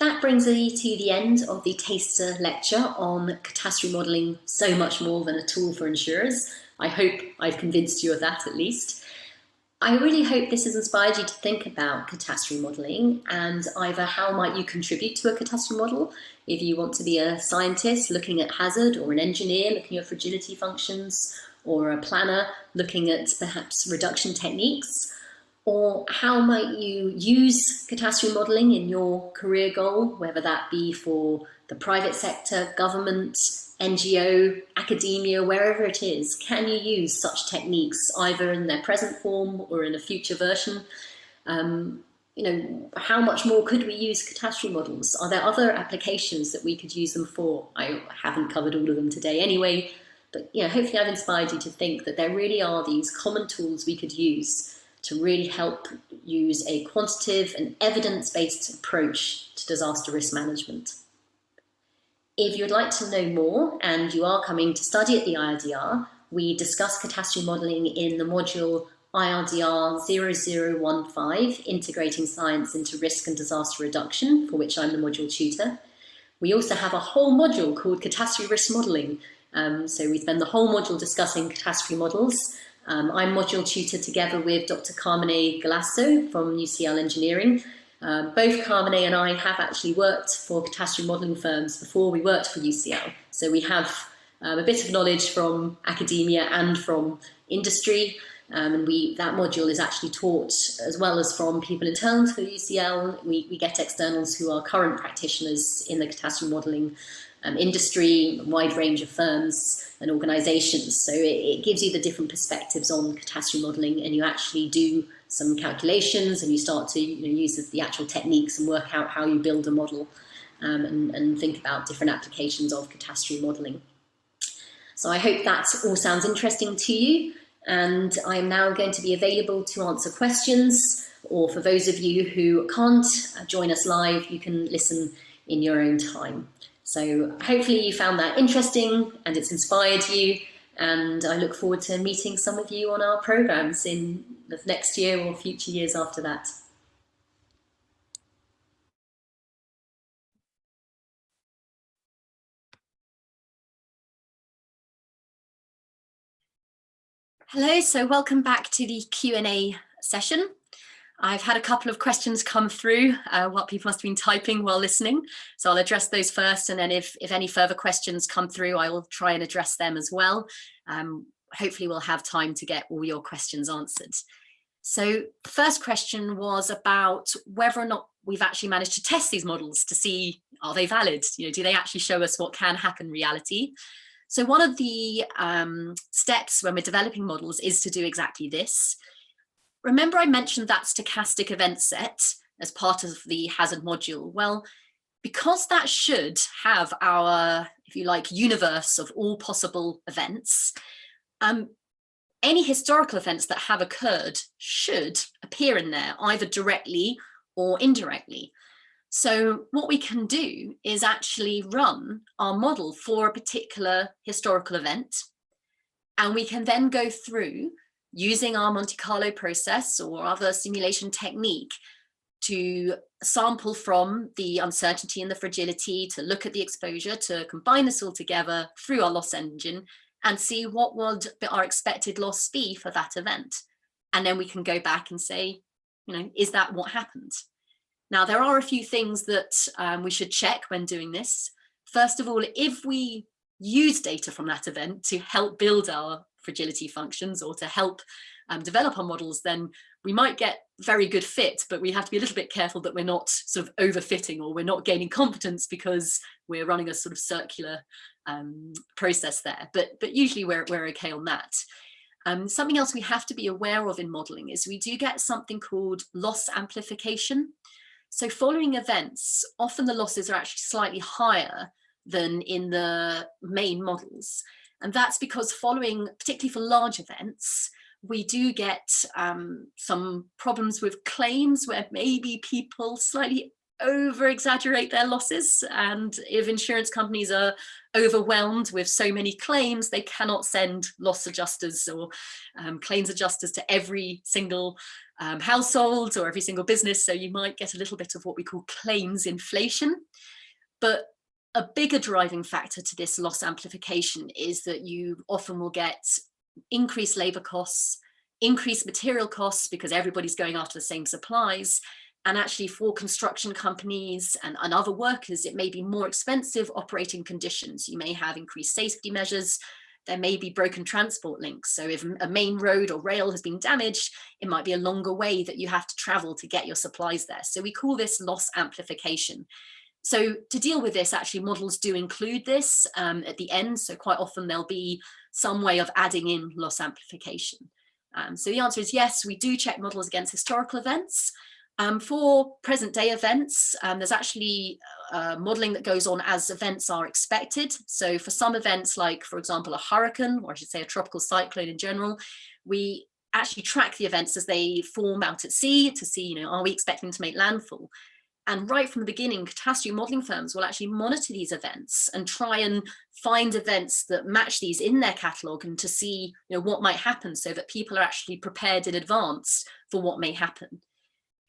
That brings me to the end of the taster lecture on catastrophe modelling, so much more than a tool for insurers. I hope I've convinced you of that at least. I really hope this has inspired you to think about catastrophe modelling and either how might you contribute to a catastrophe model if you want to be a scientist looking at hazard, or an engineer looking at fragility functions, or a planner looking at perhaps reduction techniques. Or how might you use catastrophe modelling in your career goal, whether that be for the private sector, government, NGO, academia, wherever it is. Can you use such techniques either in their present form or in a future version? How much more could we use catastrophe models? Are there other applications that we could use them for? I haven't covered all of them today anyway, but hopefully I've inspired you to think that there really are these common tools we could use to really help use a quantitative and evidence-based approach to disaster risk management. If you'd like to know more and you are coming to study at the IRDR, we discuss catastrophe modelling in the module IRDR 0015, Integrating Science into Risk and Disaster Reduction, for which I'm the module tutor. We also have a whole module called Catastrophe Risk Modelling. So we spend the whole module discussing catastrophe models. I'm module tutor together with Dr. Carmine Galasso from UCL Engineering. Both Carmine and I have actually worked for catastrophe modelling firms before we worked for UCL. So we have a bit of knowledge from academia and from industry. And that module is actually taught as well as from people internal to UCL. We get externals who are current practitioners in the catastrophe modelling industry, a wide range of firms and organisations. So it gives you the different perspectives on catastrophe modelling, and you actually do some calculations and you start to use the actual techniques and work out how you build a model and think about different applications of catastrophe modelling. So I hope that all sounds interesting to you, and I am now going to be available to answer questions, or for those of you who can't join us live, you can listen in your own time. So hopefully you found that interesting and it's inspired you, and I look forward to meeting some of you on our programs in the next year or future years after that. Hello, so welcome back to the Q&A session. I've had a couple of questions come through while people must have been typing while listening. So I'll address those first, and then if any further questions come through, I will try and address them as well. Hopefully we'll have time to get all your questions answered. So the first question was about whether or not we've actually managed to test these models to see, are they valid? Do they actually show us what can happen in reality? So one of the steps when we're developing models is to do exactly this. Remember I mentioned that stochastic event set as part of the hazard module. Well, because that should have our, if you like, universe of all possible events, any historical events that have occurred should appear in there, either directly or indirectly. So what we can do is actually run our model for a particular historical event. And we can then go through using our Monte Carlo process or other simulation technique to sample from the uncertainty and the fragility, to look at the exposure, to combine this all together through our loss engine and see what would our expected loss be for that event. And then we can go back and say, is that what happened? Now, there are a few things that we should check when doing this. First of all, if we use data from that event to help build our fragility functions or to help develop our models, then we might get very good fit, but we have to be a little bit careful that we're not sort of overfitting or we're not gaining competence because we're running a sort of circular process there. But usually we're okay on that. Something else we have to be aware of in modeling is we do get something called loss amplification. So following events, often the losses are actually slightly higher than in the main models. And that's because following, particularly for large events, we do get some problems with claims where maybe people slightly over exaggerate their losses. And if insurance companies are overwhelmed with so many claims, they cannot send loss adjusters or claims adjusters to every single household or every single business. So you might get a little bit of what we call claims inflation. But a bigger driving factor to this loss amplification is that you often will get increased labor costs, increased material costs because everybody's going after the same supplies. And actually for construction companies and other workers, it may be more expensive operating conditions. You may have increased safety measures. There may be broken transport links. So if a main road or rail has been damaged, it might be a longer way that you have to travel to get your supplies there. So we call this loss amplification. So to deal with this, actually models do include this at the end. So quite often there'll be some way of adding in loss amplification. So the answer is yes, we do check models against historical events. For present day events, there's actually modeling that goes on as events are expected. So for some events, like for example, a hurricane, or I should say a tropical cyclone in general, we actually track the events as they form out at sea to see, are we expecting to make landfall? And right from the beginning, catastrophe modeling firms will actually monitor these events and try and find events that match these in their catalogue and to see what might happen so that people are actually prepared in advance for what may happen.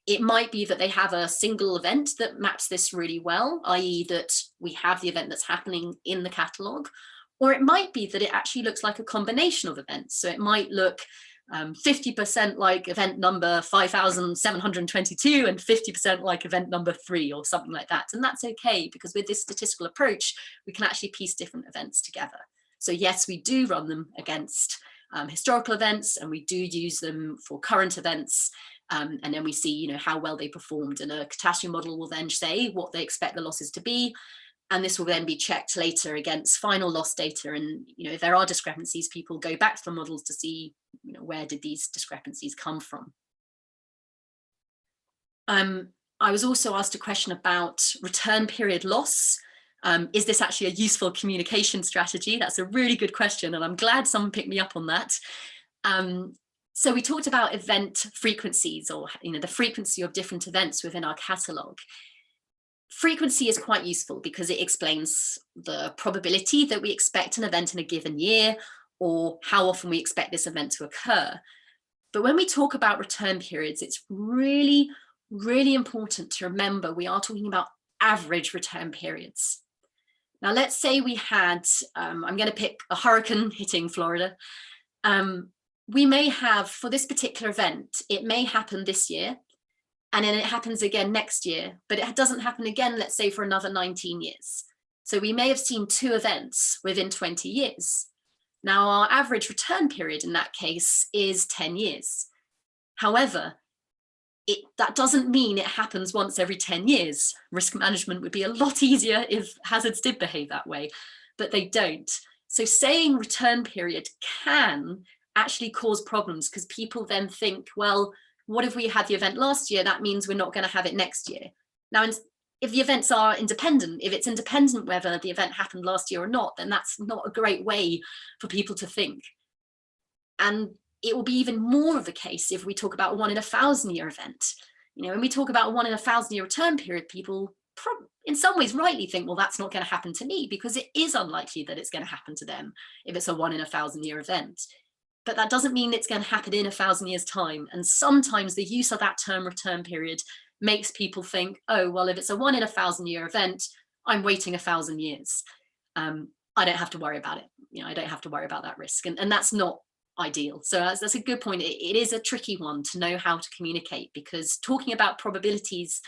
It might be that they have a single event that maps this really well, i.e. that we have the event that's happening in the catalogue, or it might be that it actually looks like a combination of events. So it might look 50% like event number 5,722 and 50% like event number 3 or something like that. And that's okay, because with this statistical approach, we can actually piece different events together. So yes, we do run them against historical events, and we do use them for current events. And then we see, how well they performed. And a catastrophe model will then say what they expect the losses to be. And this will then be checked later against final loss data. And, if there are discrepancies, people go back to the models to see, where did these discrepancies come from? I was also asked a question about return period loss. Is this actually a useful communication strategy? That's a really good question, and I'm glad someone picked me up on that. So we talked about event frequencies, or the frequency of different events within our catalogue. Frequency is quite useful because it explains the probability that we expect an event in a given year, or how often we expect this event to occur. But when we talk about return periods, it's really, really important to remember we are talking about average return periods. Now, let's say we had, I'm going to pick a hurricane hitting Florida. We may have, for this particular event, it may happen this year, and then it happens again next year, but it doesn't happen again, let's say, for another 19 years. So we may have seen 2 events within 20 years. Now, our average return period in that case is 10 years. However, that doesn't mean it happens once every 10 years. Risk management would be a lot easier if hazards did behave that way, but they don't. So saying return period can actually cause problems, because people then think, well, what if we had the event last year? That means we're not going to have it next year. Now, if the events are independent, if it's independent whether the event happened last year or not, then that's not a great way for people to think. And it will be even more of the case if we talk about a 1 in 1,000 year event. When we talk about a 1 in 1,000 year return period, people in some ways rightly think, well, that's not going to happen to me, because it is unlikely that it's going to happen to them if it's a 1 in 1,000 year event. But that doesn't mean it's going to happen in 1,000 years time. And sometimes the use of that term return period makes people think, oh, well, if it's a 1 in 1,000 year event, I'm waiting 1,000 years. I don't have to worry about it. I don't have to worry about that risk. And that's not ideal. So that's a good point. It is a tricky one to know how to communicate, because talking about probabilities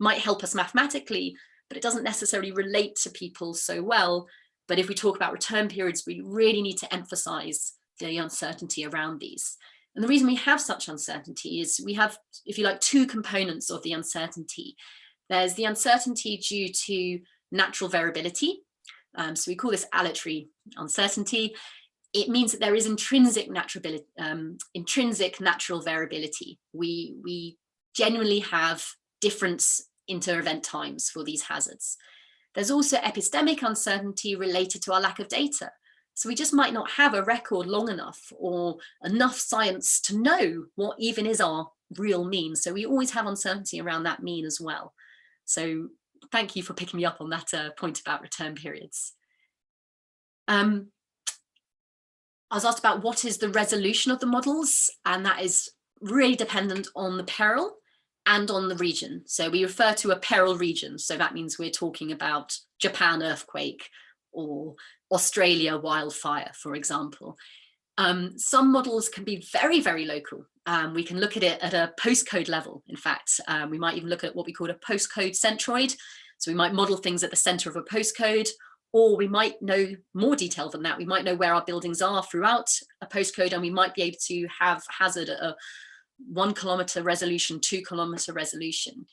might help us mathematically, but it doesn't necessarily relate to people so well. But if we talk about return periods, we really need to emphasize the uncertainty around these. And the reason we have such uncertainty is we have, if you like, two components of the uncertainty. There's the uncertainty due to natural variability. So we call this aleatory uncertainty. It means that there is intrinsic natural variability. We generally have difference inter-event times for these hazards. There's also epistemic uncertainty related to our lack of data. So we just might not have a record long enough or enough science to know what even is our real mean. So we always have uncertainty around that mean as well. So thank you for picking me up on that point about return periods. I was asked about what is the resolution of the models, and that is really dependent on the peril and on the region. So we refer to a peril region. So that means we're talking about Japan earthquake or Australia wildfire, for example. Some models can be very, very local. We can look at it at a postcode level. In fact, we might even look at what we call a postcode centroid. So we might model things at the center of a postcode, or we might know more detail than that. We might know where our buildings are throughout a postcode, and we might be able to have hazard at a 1 kilometer resolution, 2 kilometer resolution.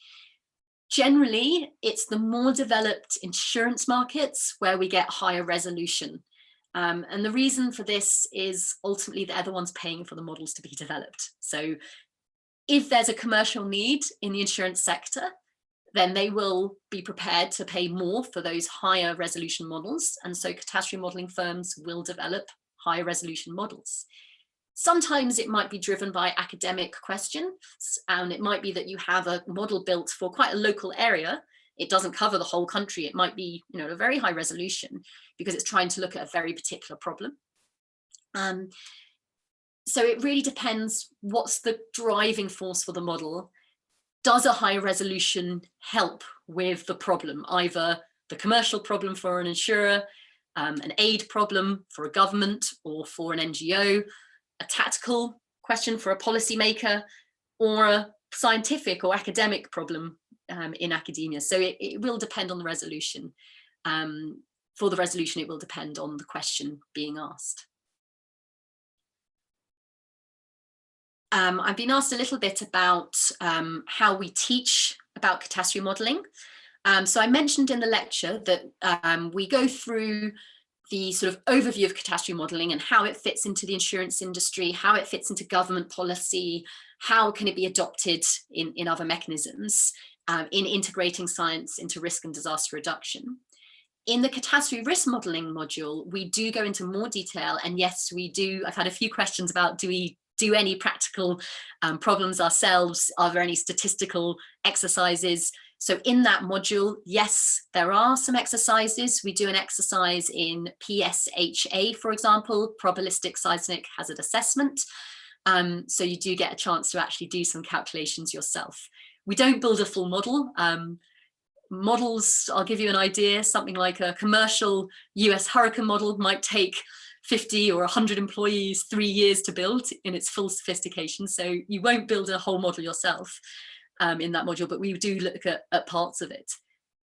Generally, it's the more developed insurance markets where we get higher resolution. And the reason for this is ultimately they're the ones paying for the models to be developed. So if there's a commercial need in the insurance sector, then they will be prepared to pay more for those higher resolution models. And so catastrophe modeling firms will develop higher resolution models. Sometimes it might be driven by academic questions, and it might be that you have a model built for quite a local area. It doesn't cover the whole country. It might be, a very high resolution because it's trying to look at a very particular problem. So it really depends what's the driving force for the model. Does a high resolution help with the problem, either the commercial problem for an insurer, an aid problem for a government or for an NGO, a tactical question for a policymaker, or a scientific or academic problem in academia? So it will depend on the resolution. For the resolution, it will depend on the question being asked. I've been asked a little bit about how we teach about catastrophe modelling. So I mentioned in the lecture that we go through the sort of overview of catastrophe modelling and how it fits into the insurance industry, how it fits into government policy, how can it be adopted in other mechanisms, in integrating science into risk and disaster reduction. In the catastrophe risk modelling module, we do go into more detail, and yes, we do. I've had a few questions about, do we do any practical problems ourselves? Are there any statistical exercises? So in that module, yes, there are some exercises. We do an exercise in PSHA, for example, probabilistic seismic hazard assessment. So you do get a chance to actually do some calculations yourself. We don't build a full model. Models, I'll give you an idea, something like a commercial US hurricane model might take 50 or 100 employees 3 years to build in its full sophistication. So you won't build a whole model yourself in that module, but we do look at parts of it.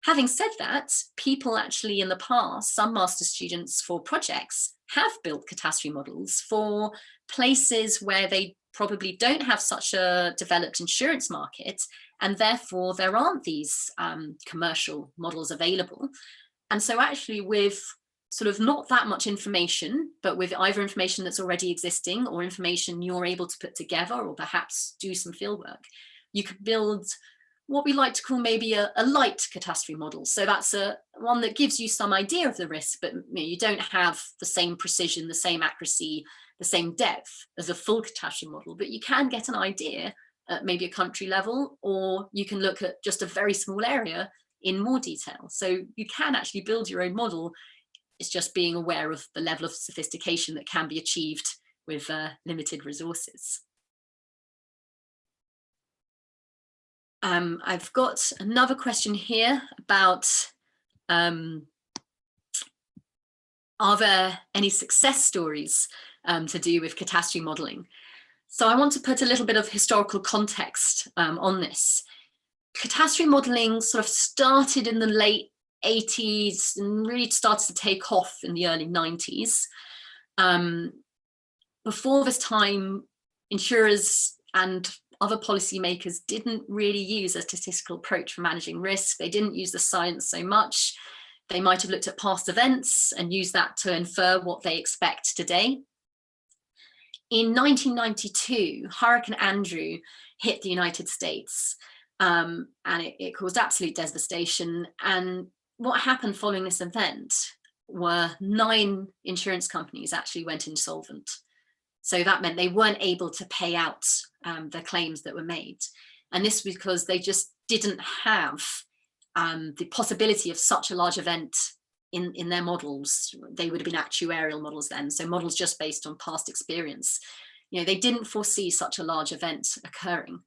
Having said that, people actually in the past, some master students for projects have built catastrophe models for places where they probably don't have such a developed insurance market, and therefore there aren't these commercial models available. And so actually with sort of not that much information, but with either information that's already existing or information you're able to put together or perhaps do some fieldwork, you could build what we like to call maybe a light catastrophe model. So that's one that gives you some idea of the risk, but you don't have the same precision, the same accuracy, the same depth as a full catastrophe model, but you can get an idea at maybe a country level, or you can look at just a very small area in more detail. So you can actually build your own model. It's just being aware of the level of sophistication that can be achieved with limited resources. I've got another question here about, are there any success stories to do with catastrophe modelling? So I want to put a little bit of historical context on this. Catastrophe modelling sort of started in the late 80s and really started to take off in the early 90s. Before this time, insurers and other policymakers didn't really use a statistical approach for managing risk. They didn't use the science so much. They might have looked at past events and used that to infer what they expect today. In 1992, Hurricane Andrew hit the United States, and it caused absolute devastation. And what happened following this event were 9 insurance companies actually went insolvent. So that meant they weren't able to pay out the claims that were made. And this was because they just didn't have the possibility of such a large event in their models. They would have been actuarial models then, so models just based on past experience. You know, they didn't foresee such a large event occurring.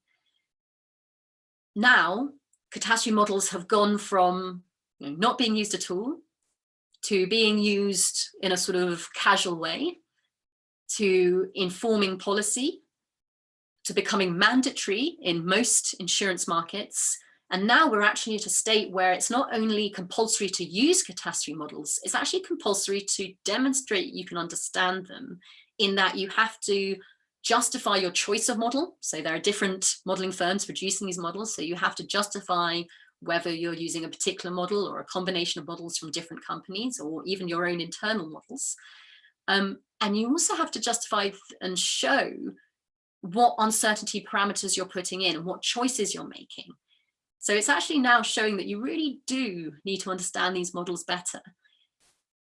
Now, catastrophe models have gone from not being used at all to being used in a sort of casual way, to informing policy, to becoming mandatory in most insurance markets. And now we're actually at a state where it's not only compulsory to use catastrophe models, it's actually compulsory to demonstrate you can understand them, in that you have to justify your choice of model. So there are different modeling firms producing these models. So you have to justify whether you're using a particular model or a combination of models from different companies, or even your own internal models. And you also have to justify and show what uncertainty parameters you're putting in and what choices you're making. So it's actually now showing that you really do need to understand these models better.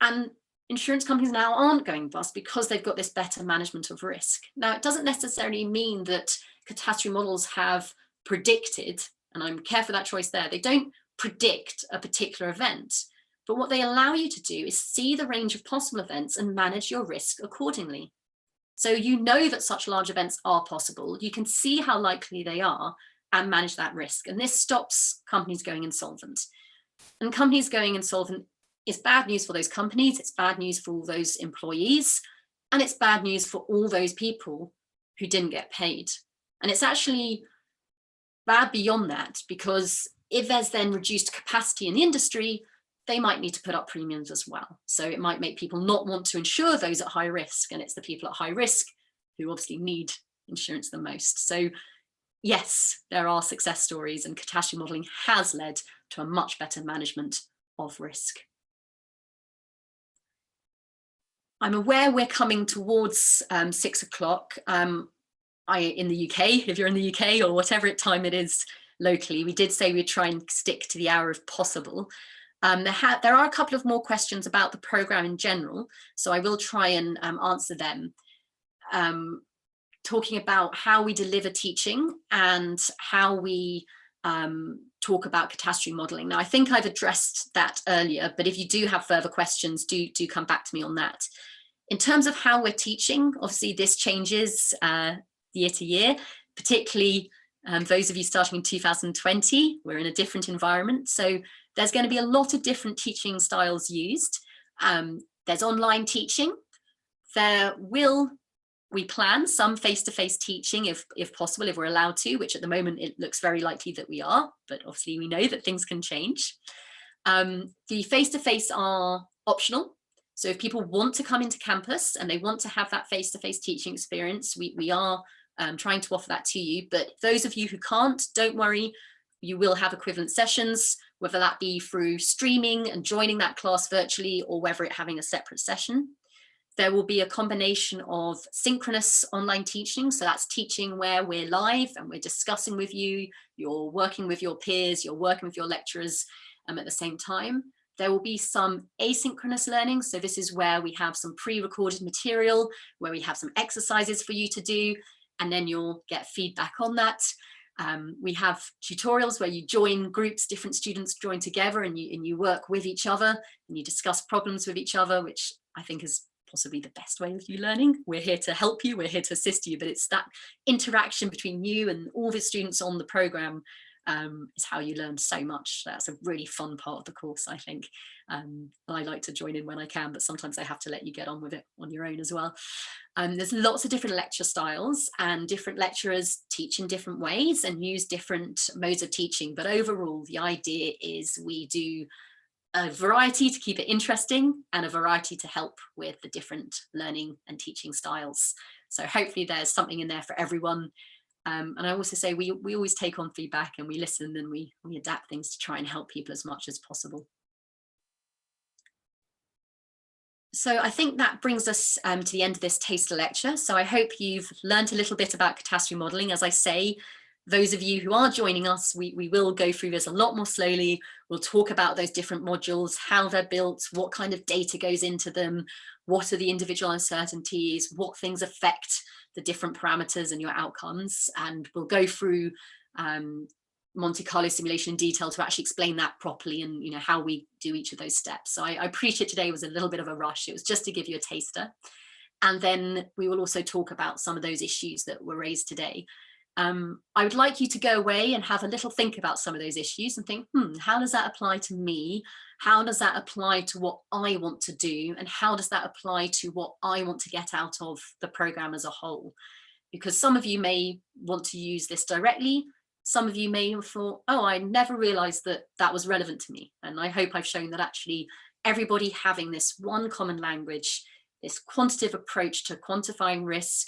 And insurance companies now aren't going bust because they've got this better management of risk. Now, it doesn't necessarily mean that catastrophe models have predicted, and I'm careful that choice there, they don't predict a particular event. But what they allow you to do is see the range of possible events and manage your risk accordingly. So you know that such large events are possible. You can see how likely they are and manage that risk. And this stops companies going insolvent. And companies going insolvent is bad news for those companies. It's bad news for all those employees. And it's bad news for all those people who didn't get paid. And it's actually bad beyond that, because if there's then reduced capacity in the industry, they might need to put up premiums as well. So it might make people not want to insure those at high risk. And it's the people at high risk who obviously need insurance the most. So yes, there are success stories, and catastrophe modelling has led to a much better management of risk. I'm aware we're coming towards 6 o'clock. In the UK, if you're in the UK or whatever time it is locally, we did say we'd try and stick to the hour if possible. There are a couple of more questions about the programme in general, so I will try and answer them. Talking about how we deliver teaching and how we talk about catastrophe modelling. Now, I think I've addressed that earlier, but if you do have further questions, do come back to me on that. In terms of how we're teaching, obviously this changes year to year, particularly those of you starting in 2020, we're in a different environment. So there's going to be a lot of different teaching styles used. There's online teaching. There will, we plan some face-to-face teaching if possible, if we're allowed to, which at the moment it looks very likely that we are, but obviously we know that things can change. The face-to-face are optional. So if people want to come into campus and they want to have that face-to-face teaching experience, we are trying to offer that to you. But those of you who can't, don't worry, you will have equivalent sessions, whether that be through streaming and joining that class virtually, or whether it having a separate session. There will be a combination of synchronous online teaching. So that's teaching where we're live and we're discussing with you, you're working with your peers, you're working with your lecturers at the same time. There will be some asynchronous learning. So this is where we have some pre-recorded material, where we have some exercises for you to do. and then you'll get feedback on that. We have tutorials where you join groups, different students join together, and you work with each other and you discuss problems with each other, which I think is possibly the best way of you learning. We're here to help you, we're here to assist you, but it's that interaction between you and all the students on the program is how you learn so much. That's a really fun part of the course, I think. I like to join in when I can, but sometimes I have to let you get on with it on your own as well. There's lots of different lecture styles, and different lecturers teach in different ways and use different modes of teaching. But overall, the idea is we do a variety to keep it interesting and a variety to help with the different learning and teaching styles. So hopefully there's something in there for everyone. And I also say we always take on feedback and we listen and we adapt things to try and help people as much as possible. So I think that brings us to the end of this taster lecture. So I hope you've learned a little bit about catastrophe modelling. As I say, those of you who are joining us, we will go through this a lot more slowly. We'll talk about those different modules, how they're built, what kind of data goes into them, what are the individual uncertainties, what things affect the different parameters and your outcomes. And we'll go through Monte Carlo simulation in detail to actually explain that properly, and how we do each of those steps. So I appreciate today was a little bit of a rush. It was just to give you a taster. And then we will also talk about some of those issues that were raised today. I would like you to go away and have a little think about some of those issues and think, how does that apply to me? How does that apply to what I want to do? And how does that apply to what I want to get out of the program as a whole? Because some of you may want to use this directly. Some of you may have thought, oh, I never realized that that was relevant to me. And I hope I've shown that actually everybody having this one common language, this quantitative approach to quantifying risk,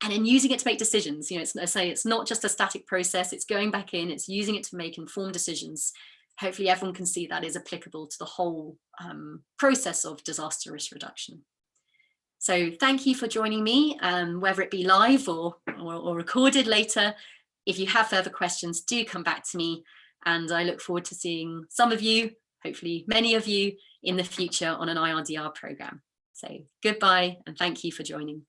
and then using it to make decisions. It's not just a static process, it's going back in, it's using it to make informed decisions. Hopefully everyone can see that is applicable to the whole process of disaster risk reduction. So thank you for joining me, whether it be live or recorded later. If you have further questions, do come back to me, and I look forward to seeing some of you, hopefully many of you, in the future on an IRDR program. So goodbye, and thank you for joining.